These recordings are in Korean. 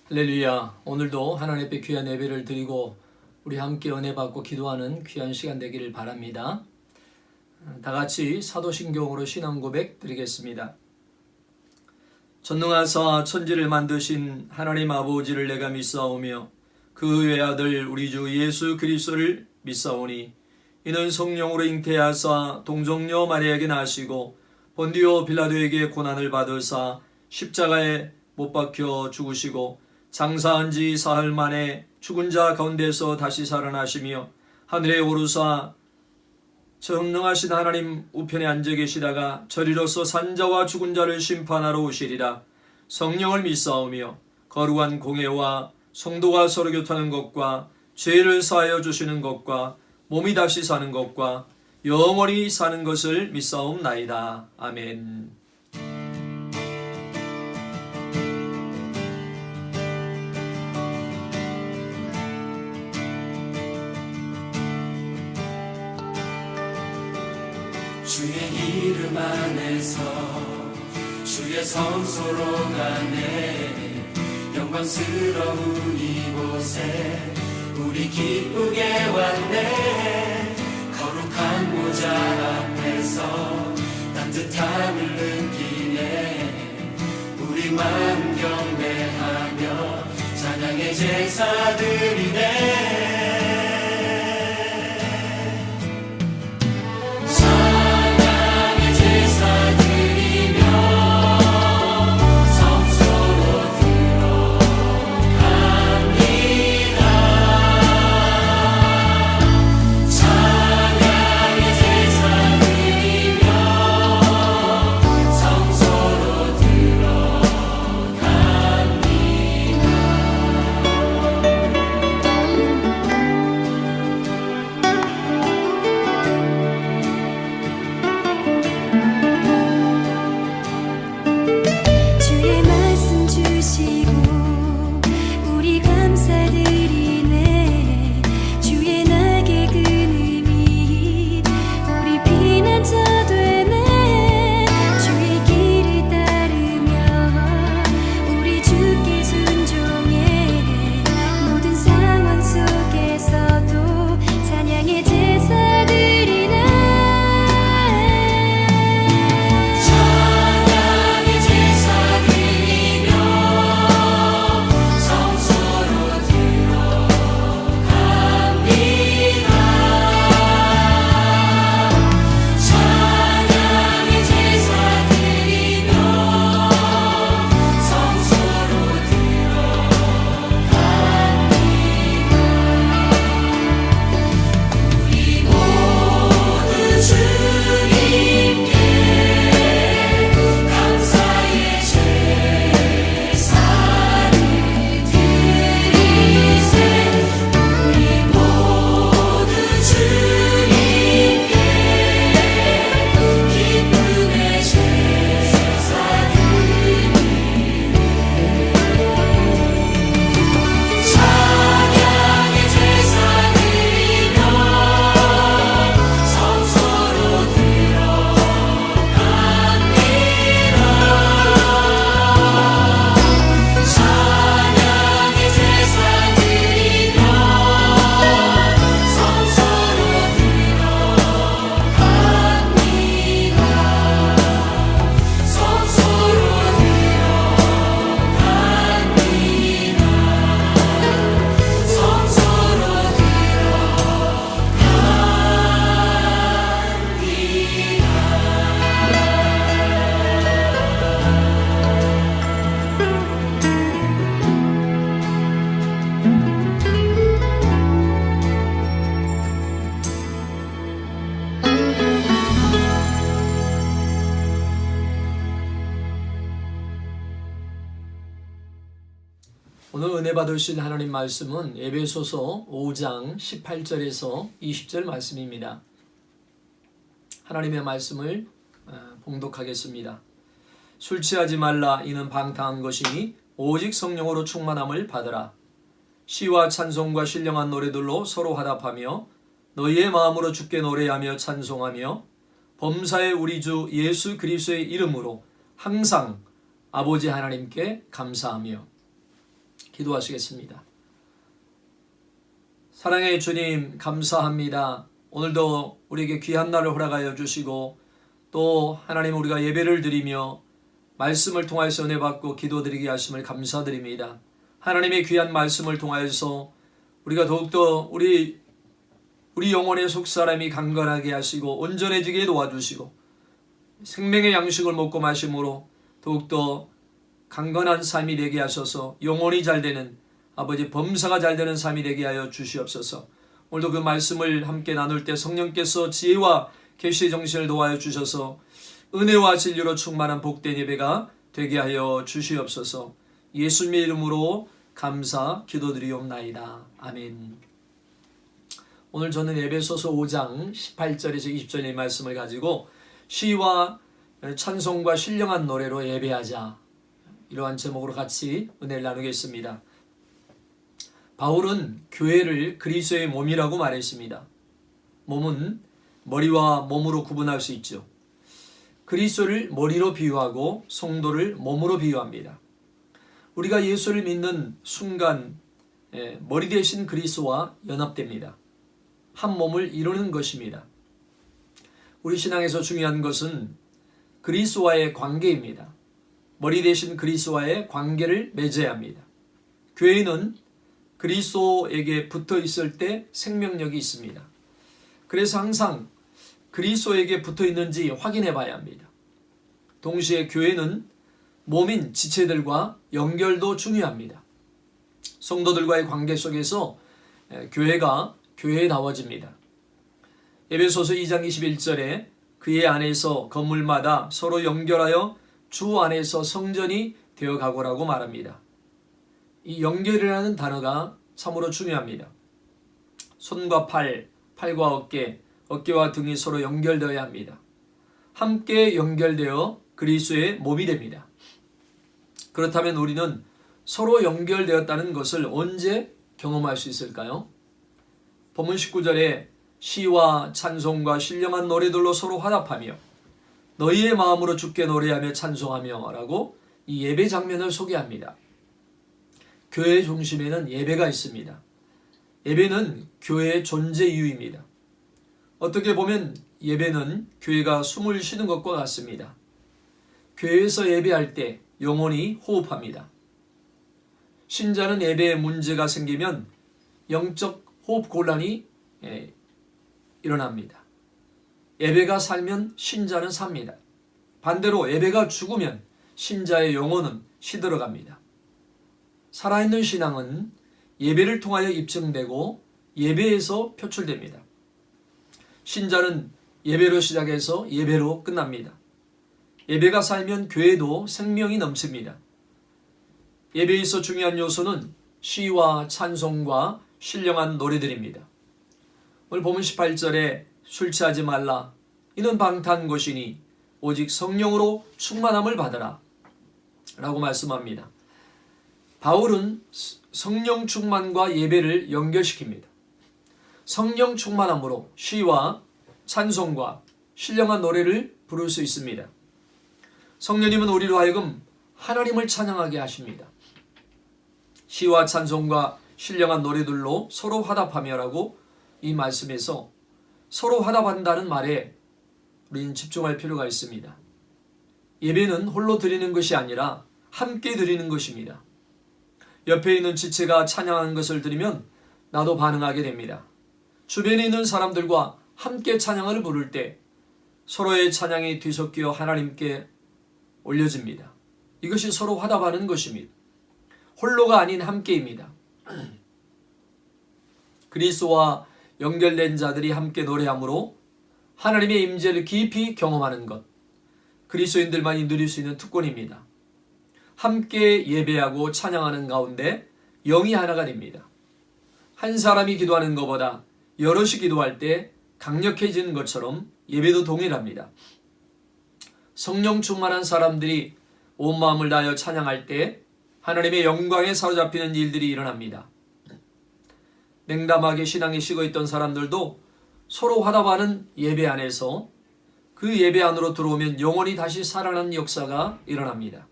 할렐루야. 오늘도 하나님 앞에 귀한 예배를 드리고 우리 함께 은혜 받고 기도하는 귀한 시간 되기를 바랍니다. 다 같이 사도신경으로 신앙 고백 드리겠습니다. 전능하사 천지를 만드신 하나님 아버지를 내가 믿사오며 그 외아들 우리 주 예수 그리스도를 믿사오니 이는 성령으로 잉태하사 동정녀 마리아에게 나시고 본디오 빌라도에게 고난을 받으사 십자가에 못 박혀 죽으시고 장사한 지 사흘 만에 죽은 자 가운데서 다시 살아나시며 하늘에 오르사 전능하신 하나님 우편에 앉아 계시다가 저리로서 산자와 죽은 자를 심판하러 오시리라. 성령을 믿사오며 거룩한 공회와 성도가 서로 교통하는 것과 죄를 사하여 주시는 것과 몸이 다시 사는 것과 영원히 사는 것을 믿사옵나이다. 아멘. 주의 이름 안에서 주의 성소로 가네 영광스러운 이곳에 우리 기쁘게 왔네 거룩한 모자 앞에서 따뜻함을 느끼네 우리 마음 경배하며 찬양의 제사 드리네 오늘 은혜 받으실 하나님 말씀은 에베소서 5장 18절에서 20절 말씀입니다. 하나님의 말씀을 봉독하겠습니다. 술 취하지 말라. 이는 방탕한 것이니 오직 성령으로 충만함을 받으라. 시와 찬송과 신령한 노래들로 서로 화답하며 너희의 마음으로 주께 노래하며 찬송하며 범사의 우리 주 예수 그리스도의 이름으로 항상 아버지 하나님께 감사하며 기도하시겠습니다. 사랑의 주님, 감사합니다. 오늘도 우리에게 귀한 날을 허락하여 주시고 또 하나님 우리가 예배를 드리며 말씀을 통하여서 은혜 받고 기도드리게 하심을 감사드립니다. 하나님의 귀한 말씀을 통하여서 우리가 더욱더 우리 영혼의 속사람이 강건하게 하시고 온전해지게 도와주시고 생명의 양식을 먹고 마심으로 더욱더 강건한 삶이 되게 하셔서 영혼이 잘 되는 아버지 범사가 잘 되는 삶이 되게 하여 주시옵소서. 오늘도 그 말씀을 함께 나눌 때 성령께서 지혜와 계시의 정신을 도와여 주셔서 은혜와 진리로 충만한 복된 예배가 되게 하여 주시옵소서. 예수님의 이름으로 감사 기도드리옵나이다. 아멘. 오늘 저는 에베소서 5장 18절에서 20절의 말씀을 가지고 시와 찬송과 신령한 노래로 예배하자, 이러한 제목으로 같이 은혜를 나누겠습니다. 바울은 교회를 그리스도의 몸이라고 말했습니다. 몸은 머리와 몸으로 구분할 수 있죠. 그리스도를 머리로 비유하고 성도를 몸으로 비유합니다. 우리가 예수를 믿는 순간 머리 대신 그리스도와 연합됩니다. 한 몸을 이루는 것입니다. 우리 신앙에서 중요한 것은 그리스도와의 관계입니다. 머리 대신 그리스도와의 관계를 맺어야 합니다. 교회는 그리스도에게 붙어 있을 때 생명력이 있습니다. 그래서 항상 그리스도에게 붙어 있는지 확인해 봐야 합니다. 동시에 교회는 몸인 지체들과 연결도 중요합니다. 성도들과의 관계 속에서 교회가 교회다워집니다. 에베소서 2장 21절에 그의 안에서 건물마다 서로 연결하여 주 안에서 성전이 되어가고라고 말합니다. 이 연결이라는 단어가 참으로 중요합니다. 손과 팔, 팔과 어깨, 어깨와 등이 서로 연결되어야 합니다. 함께 연결되어 그리스도의 몸이 됩니다. 그렇다면 우리는 서로 연결되었다는 것을 언제 경험할 수 있을까요? 본문 19절에 시와 찬송과 신령한 노래들로 서로 화답하며 너희의 마음으로 주께 노래하며 찬송하며 라고 이 예배 장면을 소개합니다. 교회의 중심에는 예배가 있습니다. 예배는 교회의 존재 이유입니다. 어떻게 보면 예배는 교회가 숨을 쉬는 것과 같습니다. 교회에서 예배할 때 영혼이 호흡합니다. 신자는 예배에 문제가 생기면 영적 호흡 곤란이 일어납니다. 예배가 살면 신자는 삽니다. 반대로 예배가 죽으면 신자의 영혼은 시들어갑니다. 살아있는 신앙은 예배를 통하여 입증되고 예배에서 표출됩니다. 신자는 예배로 시작해서 예배로 끝납니다. 예배가 살면 교회도 생명이 넘칩니다. 예배에서 중요한 요소는 시와 찬송과 신령한 노래들입니다. 오늘 본문 18절에 술 취하지 말라. 이는 방탄 것이니 오직 성령으로 충만함을 받으라. 라고 말씀합니다. 바울은 성령 충만과 예배를 연결시킵니다. 성령 충만함으로 시와 찬송과 신령한 노래를 부를 수 있습니다. 성령님은 우리로 하여금 하나님을 찬양하게 하십니다. 시와 찬송과 신령한 노래들로 서로 화답하며라고 이 말씀에서 서로 화답한다는 말에 우리는 집중할 필요가 있습니다. 예배는 홀로 드리는 것이 아니라 함께 드리는 것입니다. 옆에 있는 지체가 찬양하는 것을 들으면 나도 반응하게 됩니다. 주변에 있는 사람들과 함께 찬양을 부를 때 서로의 찬양이 뒤섞여 하나님께 올려집니다. 이것이 서로 화답하는 것입니다. 홀로가 아닌 함께입니다. 그리스도와 연결된 자들이 함께 노래함으로 하나님의 임재를 깊이 경험하는 것, 그리스도인들만이 누릴 수 있는 특권입니다. 함께 예배하고 찬양하는 가운데 영이 하나가 됩니다. 한 사람이 기도하는 것보다 여럿이 기도할 때 강력해지는 것처럼 예배도 동일합니다. 성령 충만한 사람들이 온 마음을 다하여 찬양할 때 하나님의 영광에 사로잡히는 일들이 일어납니다. 냉담하게 신앙에 식어있던 사람들도 서로 화답하는 예배 안에서 그 예배 안으로 들어오면 영원히 다시 살아나는 역사가 일어납니다.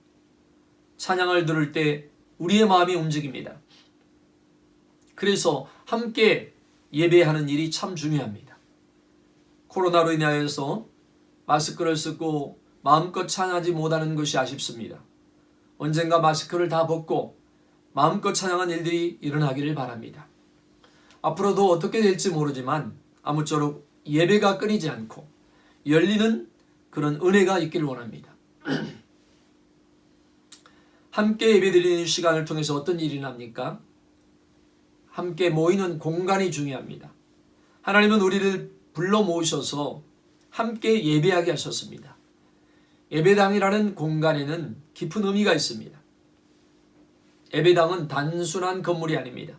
찬양을 들을 때 우리의 마음이 움직입니다. 그래서 함께 예배하는 일이 참 중요합니다. 코로나로 인하여서 마스크를 쓰고 마음껏 찬양하지 못하는 것이 아쉽습니다. 언젠가 마스크를 다 벗고 마음껏 찬양한 일들이 일어나기를 바랍니다. 앞으로도 어떻게 될지 모르지만 아무쪼록 예배가 끊이지 않고 열리는 그런 은혜가 있기를 원합니다. 함께 예배드리는 시간을 통해서 어떤 일이 납니까? 함께 모이는 공간이 중요합니다. 하나님은 우리를 불러 모으셔서 함께 예배하게 하셨습니다. 예배당이라는 공간에는 깊은 의미가 있습니다. 예배당은 단순한 건물이 아닙니다.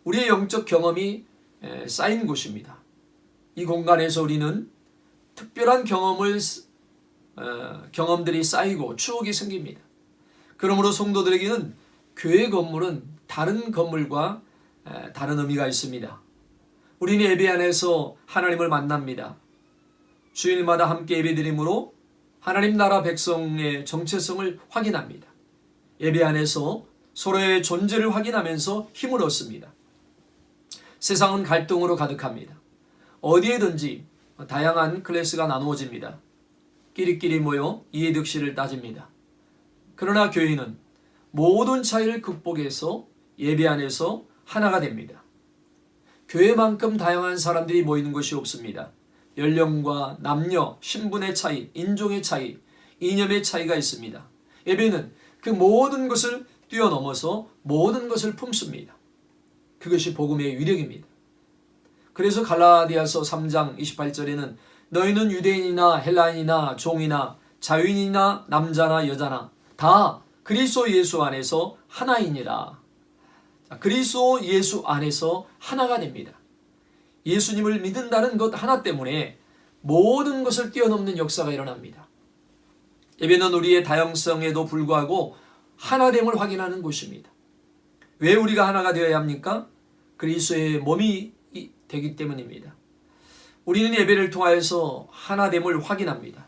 우리의 영적 경험이 쌓인 곳입니다. 이 공간에서 우리는 특별한 경험들이 쌓이고 추억이 생깁니다. 그러므로 성도들에게는 교회 건물은 다른 건물과 다른 의미가 있습니다. 우리는 예배 안에서 하나님을 만납니다. 주일마다 함께 예배드림으로 하나님 나라 백성의 정체성을 확인합니다. 예배 안에서 서로의 존재를 확인하면서 힘을 얻습니다. 세상은 갈등으로 가득합니다. 어디에든지 다양한 클래스가 나누어집니다. 끼리끼리 모여 이해득실을 따집니다. 그러나 교회는 모든 차이를 극복해서 예배 안에서 하나가 됩니다. 교회만큼 다양한 사람들이 모이는 것이 없습니다. 연령과 남녀, 신분의 차이, 인종의 차이, 이념의 차이가 있습니다. 예배는 그 모든 것을 뛰어넘어서 모든 것을 품습니다. 그것이 복음의 위력입니다. 그래서 갈라디아서 3장 28절에는 너희는 유대인이나 헬라인이나 종이나 자유인이나 남자나 여자나 다 그리스도 예수 안에서 하나이니라. 그리스도 예수 안에서 하나가 됩니다. 예수님을 믿는다는 것 하나 때문에 모든 것을 뛰어넘는 역사가 일어납니다. 예배는 우리의 다양성에도 불구하고 하나됨을 확인하는 곳입니다. 왜 우리가 하나가 되어야 합니까? 그리스도의 몸이 되기 때문입니다. 우리는 예배를 통하여서 하나됨을 확인합니다.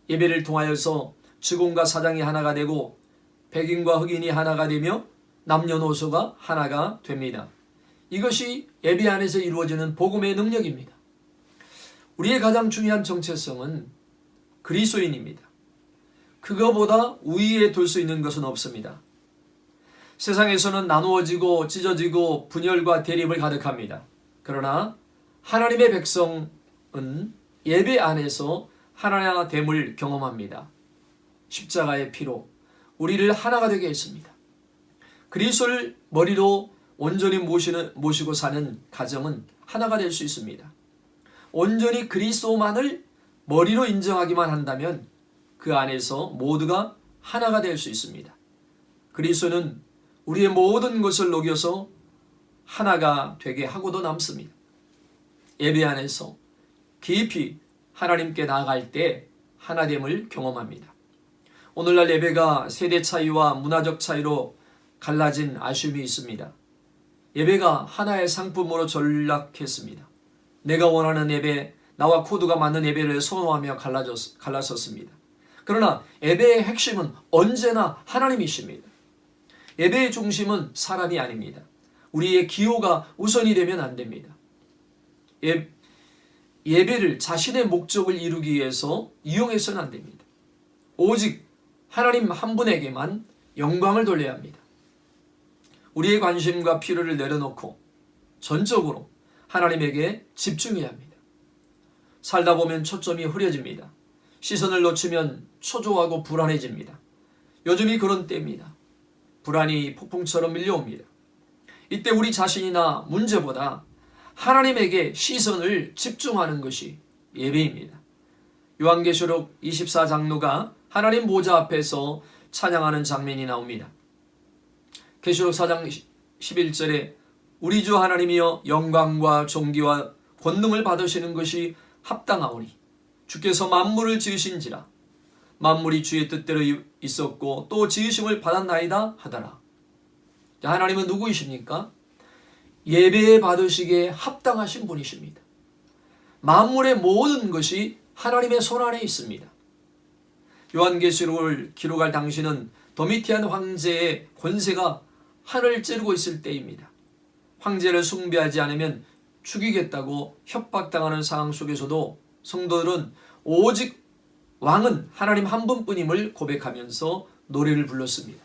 예배를 통하여서 직원과 사장이 하나가 되고 백인과 흑인이 하나가 되며 남녀노소가 하나가 됩니다. 이것이 예배 안에서 이루어지는 복음의 능력입니다. 우리의 가장 중요한 정체성은 그리스도인입니다. 그거보다 우위에 둘 수 있는 것은 없습니다. 세상에서는 나누어지고 찢어지고 분열과 대립을 가득합니다. 그러나 하나님의 백성은 예배 안에서 하나됨을 경험합니다. 십자가의 피로 우리를 하나가 되게 했습니다. 그리스도를 머리로 온전히 모시고 사는 가정은 하나가 될 수 있습니다. 온전히 그리스도만을 머리로 인정하기만 한다면 그 안에서 모두가 하나가 될 수 있습니다. 그리스도는 우리의 모든 것을 녹여서 하나가 되게 하고도 남습니다. 예배 안에서 깊이 하나님께 나아갈 때 하나됨을 경험합니다. 오늘날 예배가 세대 차이와 문화적 차이로 갈라진 아쉬움이 있습니다. 예배가 하나의 상품으로 전락했습니다. 내가 원하는 예배, 나와 코드가 맞는 예배를 선호하며 갈라섰습니다. 그러나 예배의 핵심은 언제나 하나님이십니다. 예배의 중심은 사람이 아닙니다. 우리의 기호가 우선이 되면 안 됩니다. 예배를 자신의 목적을 이루기 위해서 이용해서는 안 됩니다. 오직 하나님 한 분에게만 영광을 돌려야 합니다. 우리의 관심과 필요를 내려놓고 전적으로 하나님에게 집중해야 합니다. 살다 보면 초점이 흐려집니다. 시선을 놓치면 초조하고 불안해집니다. 요즘이 그런 때입니다. 불안이 폭풍처럼 밀려옵니다. 이때 우리 자신이나 문제보다 하나님에게 시선을 집중하는 것이 예배입니다. 요한계시록 24장로가 하나님 보좌 앞에서 찬양하는 장면이 나옵니다. 계시록 4장 11절에 우리 주 하나님이여 영광과 존귀와 권능을 받으시는 것이 합당하오니 주께서 만물을 지으신지라 만물이 주의 뜻대로 있었고 또 지으심을 받았나이다 하더라. 하나님은 누구이십니까? 예배 받으시기에 합당하신 분이십니다. 만물의 모든 것이 하나님의 손 안에 있습니다. 요한계시록을 기록할 당시는 도미티안 황제의 권세가 하늘을 찌르고 있을 때입니다. 황제를 숭배하지 않으면 죽이겠다고 협박당하는 상황 속에서도 성도들은 오직 왕은 하나님 한 분뿐임을 고백하면서 노래를 불렀습니다.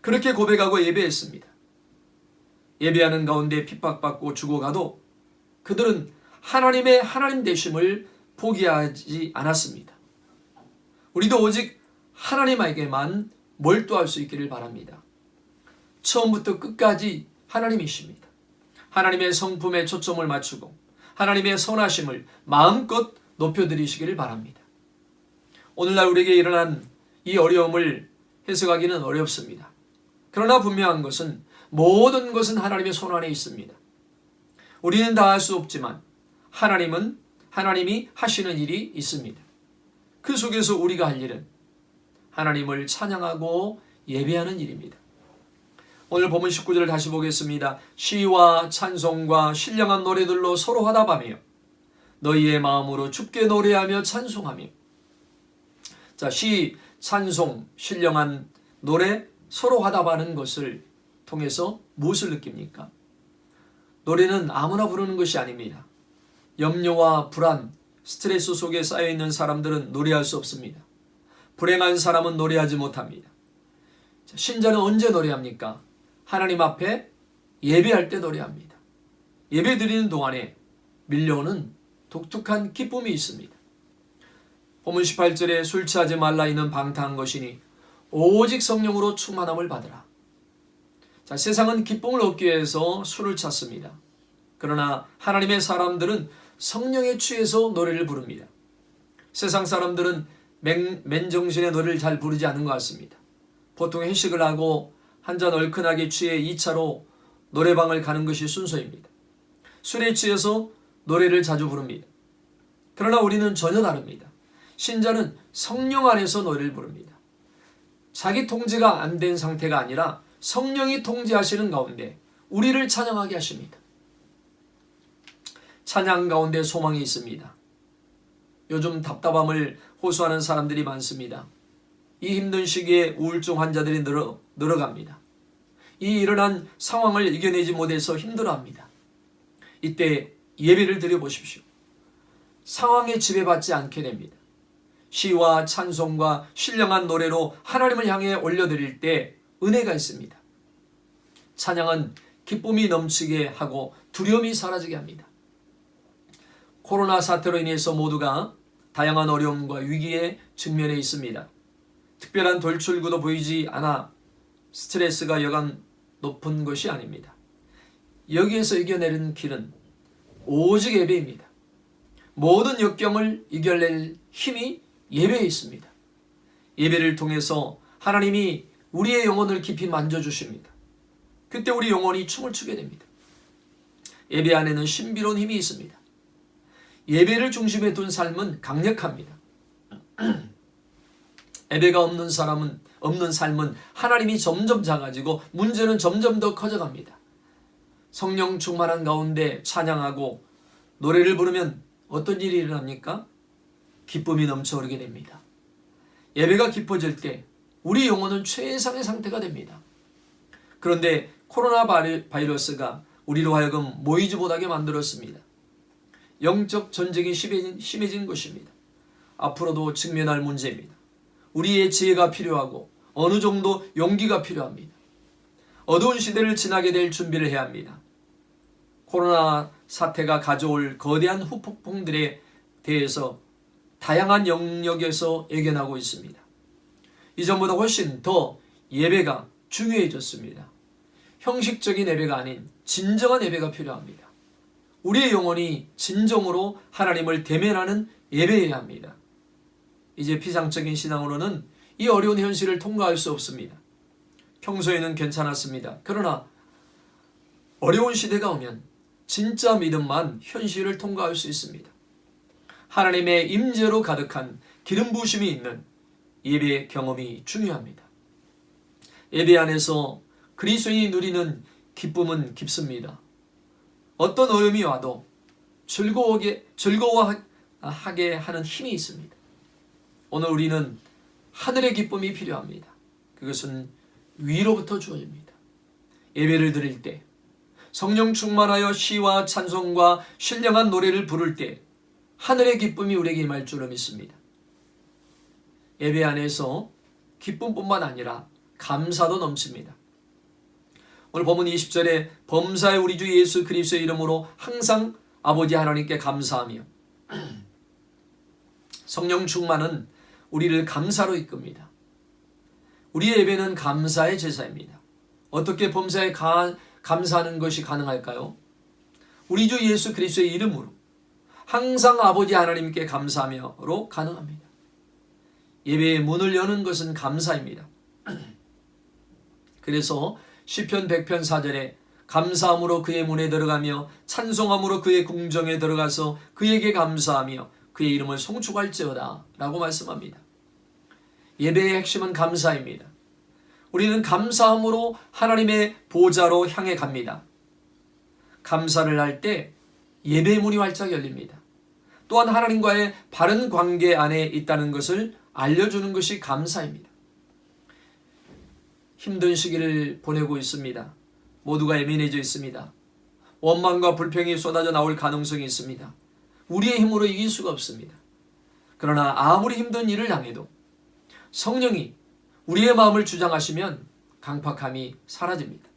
그렇게 고백하고 예배했습니다. 예배하는 가운데 핍박받고 죽어가도 그들은 하나님의 하나님 되심을 포기하지 않았습니다. 우리도 오직 하나님에게만 몰두할 수 있기를 바랍니다. 처음부터 끝까지 하나님이십니다. 하나님의 성품에 초점을 맞추고 하나님의 선하심을 마음껏 높여드리시기를 바랍니다. 오늘날 우리에게 일어난 이 어려움을 해석하기는 어렵습니다. 그러나 분명한 것은 모든 것은 하나님의 손 안에 있습니다. 우리는 다 할 수 없지만 하나님이 하시는 일이 있습니다. 그 속에서 우리가 할 일은 하나님을 찬양하고 예배하는 일입니다. 오늘 본문 19절을 다시 보겠습니다. 시와 찬송과 신령한 노래들로 서로 화답하며 너희의 마음으로 주께 노래하며 찬송하며. 자, 시, 찬송, 신령한 노래 서로 화답하는 것을 통해서 무엇을 느낍니까? 노래는 아무나 부르는 것이 아닙니다. 염려와 불안, 스트레스 속에 쌓여있는 사람들은 노래할 수 없습니다. 불행한 사람은 노래하지 못합니다. 신자는 언제 노래합니까? 하나님 앞에 예배할 때 노래합니다. 예배 드리는 동안에 밀려오는 독특한 기쁨이 있습니다. 본문 18절에 술 취하지 말라 이는 방탕한 것이니 오직 성령으로 충만함을 받으라. 자, 세상은 기쁨을 얻기 위해서 술을 찾습니다. 그러나 하나님의 사람들은 성령에 취해서 노래를 부릅니다. 세상 사람들은 맨정신의 노래를 잘 부르지 않는 것 같습니다. 보통 회식을 하고 한잔 얼큰하게 취해 2차로 노래방을 가는 것이 순서입니다. 술에 취해서 노래를 자주 부릅니다. 그러나 우리는 전혀 다릅니다. 신자는 성령 안에서 노래를 부릅니다. 자기 통제가 안 된 상태가 아니라 성령이 통제하시는 가운데 우리를 찬양하게 하십니다. 찬양 가운데 소망이 있습니다. 요즘 답답함을 호소하는 사람들이 많습니다. 이 힘든 시기에 우울증 환자들이 늘어갑니다. 이 일어난 상황을 이겨내지 못해서 힘들어합니다. 이때 예배를 드려보십시오. 상황에 지배받지 않게 됩니다. 시와 찬송과 신령한 노래로 하나님을 향해 올려드릴 때 은혜가 있습니다. 찬양은 기쁨이 넘치게 하고 두려움이 사라지게 합니다. 코로나 사태로 인해서 모두가 다양한 어려움과 위기에 직면해 있습니다. 특별한 돌출구도 보이지 않아 스트레스가 여간 높은 것이 아닙니다. 여기에서 이겨내는 길은 오직 예배입니다. 모든 역경을 이겨낼 힘이 예배에 있습니다. 예배를 통해서 하나님이 우리의 영혼을 깊이 만져주십니다. 그때 우리 영혼이 춤을 추게 됩니다. 예배 안에는 신비로운 힘이 있습니다. 예배를 중심에 둔 삶은 강력합니다. 예배가 없는 삶은 하나님이 점점 작아지고 문제는 점점 더 커져갑니다. 성령 충만한 가운데 찬양하고 노래를 부르면 어떤 일이 일어납니까? 기쁨이 넘쳐오르게 됩니다. 예배가 깊어질 때 우리 영혼은 최상의 상태가 됩니다. 그런데 코로나 바이러스가 우리로 하여금 모이지 못하게 만들었습니다. 영적 전쟁이 심해진 것입니다. 앞으로도 직면할 문제입니다. 우리의 지혜가 필요하고 어느 정도 용기가 필요합니다. 어두운 시대를 지나게 될 준비를 해야 합니다. 코로나 사태가 가져올 거대한 후폭풍들에 대해서 다양한 영역에서 예견하고 있습니다. 이전보다 훨씬 더 예배가 중요해졌습니다. 형식적인 예배가 아닌 진정한 예배가 필요합니다. 우리의 영혼이 진정으로 하나님을 대면하는 예배여야 합니다. 이제 피상적인 신앙으로는 이 어려운 현실을 통과할 수 없습니다. 평소에는 괜찮았습니다. 그러나 어려운 시대가 오면 진짜 믿음만 현실을 통과할 수 있습니다. 하나님의 임재로 가득한 기름 부으심이 있는 예배 경험이 중요합니다. 예배 안에서 그리스도인이 누리는 기쁨은 깊습니다. 어떤 어려움이 와도 즐거워하게 하는 힘이 있습니다. 오늘 우리는 하늘의 기쁨이 필요합니다. 그것은 위로부터 주어집니다. 예배를 드릴 때, 성령 충만하여 시와 찬송과 신령한 노래를 부를 때 하늘의 기쁨이 우리에게 임할 줄로 믿습니다. 예배 안에서 기쁨뿐만 아니라 감사도 넘칩니다. 오늘 본문 20절에 범사의 우리 주 예수 그리스도의 이름으로 항상 아버지 하나님께 감사하며, 성령 충만은 우리를 감사로 이끕니다. 우리의 예배는 감사의 제사입니다. 어떻게 범사에 감사하는 것이 가능할까요? 우리 주 예수 그리스도의 이름으로 항상 아버지 하나님께 감사하며로 가능합니다. 예배의 문을 여는 것은 감사입니다. 그래서 시편 100편 4절에 감사함으로 그의 문에 들어가며 찬송함으로 그의 궁정에 들어가서 그에게 감사하며 그의 이름을 송축할지어다 라고 말씀합니다. 예배의 핵심은 감사입니다. 우리는 감사함으로 하나님의 보좌로 향해 갑니다. 감사를 할 때 예배의 문이 활짝 열립니다. 또한 하나님과의 바른 관계 안에 있다는 것을 알려주는 것이 감사입니다. 힘든 시기를 보내고 있습니다. 모두가 예민해져 있습니다. 원망과 불평이 쏟아져 나올 가능성이 있습니다. 우리의 힘으로 이길 수가 없습니다. 그러나 아무리 힘든 일을 당해도 성령이 우리의 마음을 주장하시면 강팍함이 사라집니다.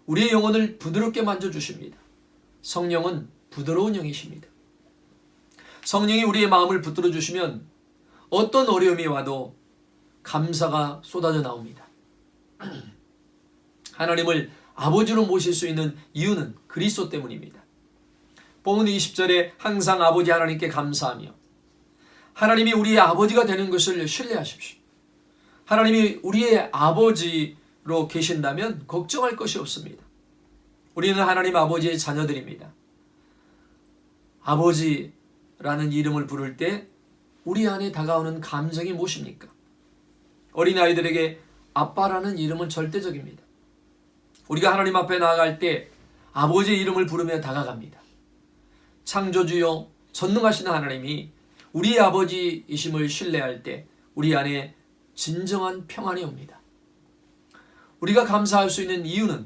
우리의 영혼을 부드럽게 만져주십니다. 성령은 부드러운 영이십니다. 성령이 우리의 마음을 붙들어 주시면 어떤 어려움이 와도 감사가 쏟아져 나옵니다. 하나님을 아버지로 모실 수 있는 이유는 그리스도 때문입니다. 본문 20절에 항상 아버지 하나님께 감사하며, 하나님이 우리의 아버지가 되는 것을 신뢰하십시오. 하나님이 우리의 아버지로 계신다면 걱정할 것이 없습니다. 우리는 하나님 아버지의 자녀들입니다. 아버지라는 이름을 부를 때 우리 안에 다가오는 감정이 무엇입니까? 어린아이들에게 아빠라는 이름은 절대적입니다. 우리가 하나님 앞에 나아갈 때 아버지의 이름을 부르며 다가갑니다. 창조주요 전능하신 하나님이 우리의 아버지이심을 신뢰할 때 우리 안에 진정한 평안이 옵니다. 우리가 감사할 수 있는 이유는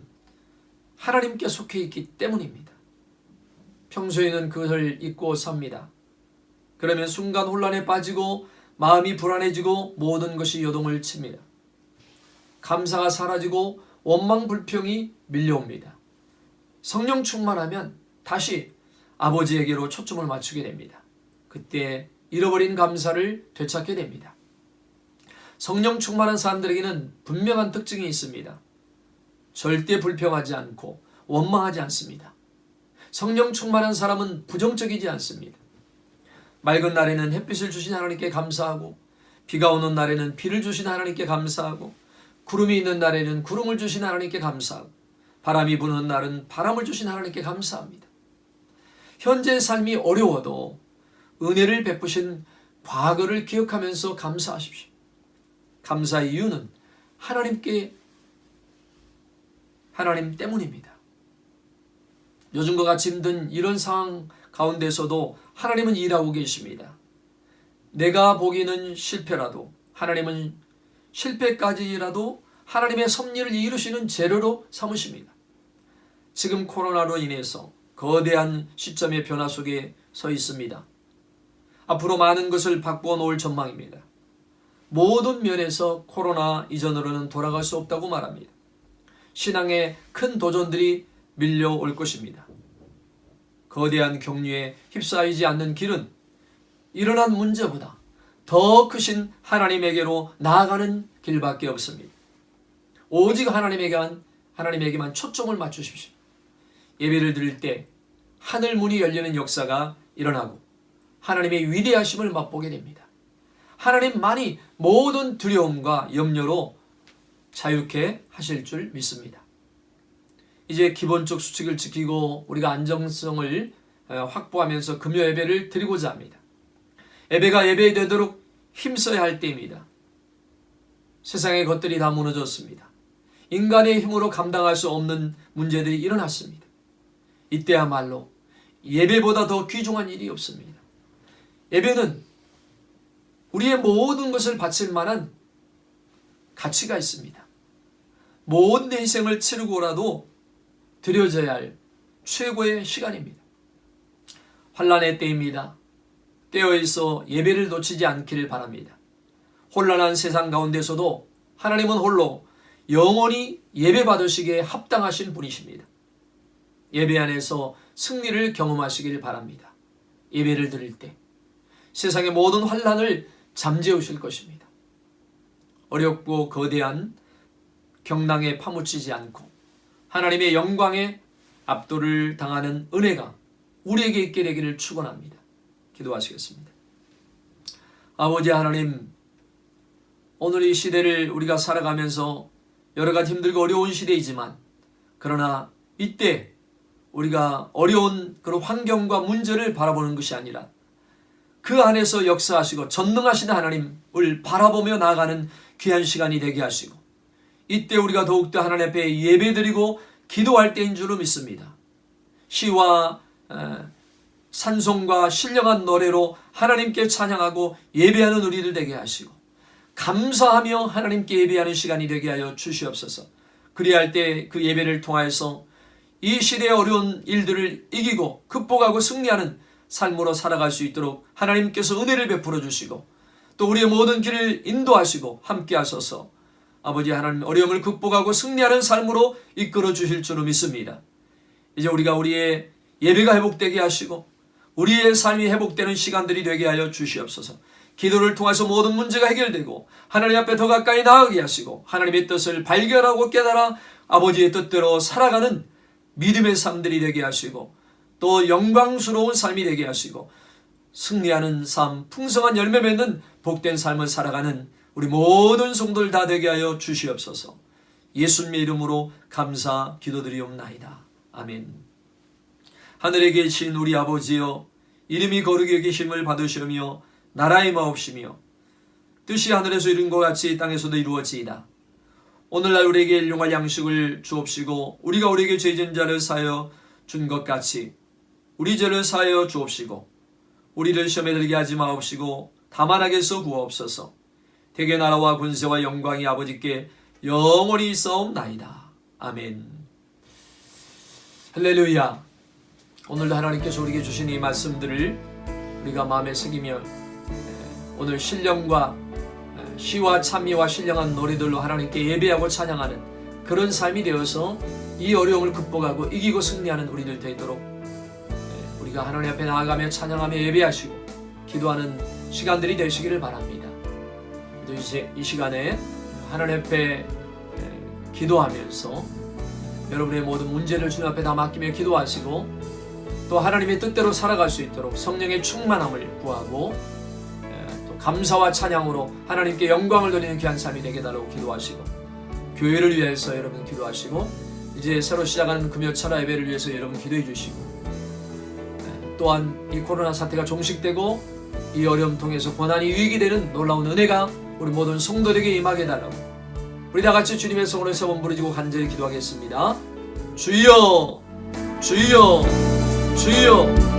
하나님께 속해 있기 때문입니다. 평소에는 그것을 잊고 삽니다. 그러면 순간 혼란에 빠지고 마음이 불안해지고 모든 것이 요동을 칩니다. 감사가 사라지고 원망 불평이 밀려옵니다. 성령 충만하면 다시 아버지에게로 초점을 맞추게 됩니다. 그때 잃어버린 감사를 되찾게 됩니다. 성령 충만한 사람들에게는 분명한 특징이 있습니다. 절대 불평하지 않고 원망하지 않습니다. 성령 충만한 사람은 부정적이지 않습니다. 맑은 날에는 햇빛을 주신 하나님께 감사하고, 비가 오는 날에는 비를 주신 하나님께 감사하고, 구름이 있는 날에는 구름을 주신 하나님께 감사하고, 바람이 부는 날은 바람을 주신 하나님께 감사합니다. 현재의 삶이 어려워도 은혜를 베푸신 과거를 기억하면서 감사하십시오. 감사의 이유는 하나님 때문입니다. 요즘과 같이 힘든 이런 상황 가운데서도 하나님은 일하고 계십니다. 내가 보기에는 실패라도 하나님은 실패까지라도 하나님의 섭리를 이루시는 재료로 삼으십니다. 지금 코로나로 인해서 거대한 시점의 변화 속에 서 있습니다. 앞으로 많은 것을 바꾸어 놓을 전망입니다. 모든 면에서 코로나 이전으로는 돌아갈 수 없다고 말합니다. 신앙의 큰 도전들이 밀려올 것입니다. 거대한 경류에 휩싸이지 않는 길은 일어난 문제보다 더 크신 하나님에게로 나아가는 길밖에 없습니다. 오직 하나님에게만 초점을 맞추십시오. 예배를 드릴 때 하늘 문이 열리는 역사가 일어나고 하나님의 위대하심을 맛보게 됩니다. 하나님만이 모든 두려움과 염려로 자유케 하실 줄 믿습니다. 이제 기본적 수칙을 지키고 우리가 안정성을 확보하면서 금요 예배를 드리고자 합니다. 예배가 예배되도록 힘써야 할 때입니다. 세상의 것들이 다 무너졌습니다. 인간의 힘으로 감당할 수 없는 문제들이 일어났습니다. 이때야말로 예배보다 더 귀중한 일이 없습니다. 예배는 우리의 모든 것을 바칠 만한 가치가 있습니다. 모든 희생을 치르고라도 드려져야 할 최고의 시간입니다. 환난의 때입니다. 깨어 있어 예배를 놓치지 않기를 바랍니다. 혼란한 세상 가운데서도 하나님은 홀로 영원히 예배 받으시기에 합당하신 분이십니다. 예배 안에서 승리를 경험하시길 바랍니다. 예배를 드릴 때 세상의 모든 환난을 잠재우실 것입니다. 어렵고 거대한 경랑에 파묻히지 않고 하나님의 영광에 압도를 당하는 은혜가 우리에게 있게 되기를 축원합니다. 기도하시겠습니다. 아버지 하나님, 오늘 이 시대를 우리가 살아가면서 여러 가지 힘들고 어려운 시대이지만 그러나 이때 우리가 어려운 그런 환경과 문제를 바라보는 것이 아니라 그 안에서 역사하시고 전능하신 하나님을 바라보며 나아가는 귀한 시간이 되게 하시고 이때 우리가 더욱더 하나님 앞에 예배드리고 기도할 때인 줄로 믿습니다. 시와 찬송과 신령한 노래로 하나님께 찬양하고 예배하는 우리들 되게 하시고 감사하며 하나님께 예배하는 시간이 되게 하여 주시옵소서. 그리할 때 그 예배를 통하여서 이 시대의 어려운 일들을 이기고 극복하고 승리하는 삶으로 살아갈 수 있도록 하나님께서 은혜를 베풀어 주시고 또 우리의 모든 길을 인도하시고 함께 하셔서 아버지 하나님 어려움을 극복하고 승리하는 삶으로 이끌어 주실 줄로 믿습니다. 이제 우리가 우리의 예배가 회복되게 하시고 우리의 삶이 회복되는 시간들이 되게 하여 주시옵소서. 기도를 통해서 모든 문제가 해결되고 하나님 앞에 더 가까이 나아가게 하시고 하나님의 뜻을 발견하고 깨달아 아버지의 뜻대로 살아가는 믿음의 삶들이 되게 하시고 또 영광스러운 삶이 되게 하시고 승리하는 삶, 풍성한 열매 맺는 복된 삶을 살아가는 우리 모든 성도들 다 되게 하여 주시옵소서. 예수님의 이름으로 감사 기도드리옵나이다. 아멘. 하늘에 계신 우리 아버지여, 이름이 거룩히 여기심을 받으시며 나라의 마옵시며 뜻이 하늘에서 이룬 것 같이 땅에서도 이루어지이다. 오늘날 우리에게 일용할 양식을 주옵시고 우리가 우리에게 죄진 자를 사하여 준 것 같이 우리 죄를 사하여 주옵시고 우리를 시험에 들게 하지 마옵시고 다만 악에서 구하옵소서. 대개 나라와 군세와 영광이 아버지께 영원히 있사옵나이다. 아멘. 할렐루야. 오늘도 하나님께서 우리에게 주신 이 말씀들을 우리가 마음에 새기며 오늘 신령과 시와 찬미와 신령한 노래들로 하나님께 예배하고 찬양하는 그런 삶이 되어서 이 어려움을 극복하고 이기고 승리하는 우리들 되도록 우리가 하나님 앞에 나아가며 찬양하며 예배하시고 기도하는 시간들이 되시기를 바랍니다. 이제 이 시간에 하나님 앞에 기도하면서 여러분의 모든 문제를 주님 앞에 다 맡기며 기도하시고 또 하나님의 뜻대로 살아갈 수 있도록 성령의 충만함을 구하고 또 감사와 찬양으로 하나님께 영광을 돌리는 귀한 삶이 되게 달라고 기도하시고 교회를 위해서 여러분 기도하시고 이제 새로 시작하는 금요철야 예배를 위해서 여러분 기도해 주시고 또한 이 코로나 사태가 종식되고 이 어려움 통해서 고난이 유익이 되는 놀라운 은혜가 우리 모든 성도들에게 임하게 달라고 우리 다같이 주님의 성으로 세 번 부르짖고 간절히 기도하겠습니다. 주여 주여 주여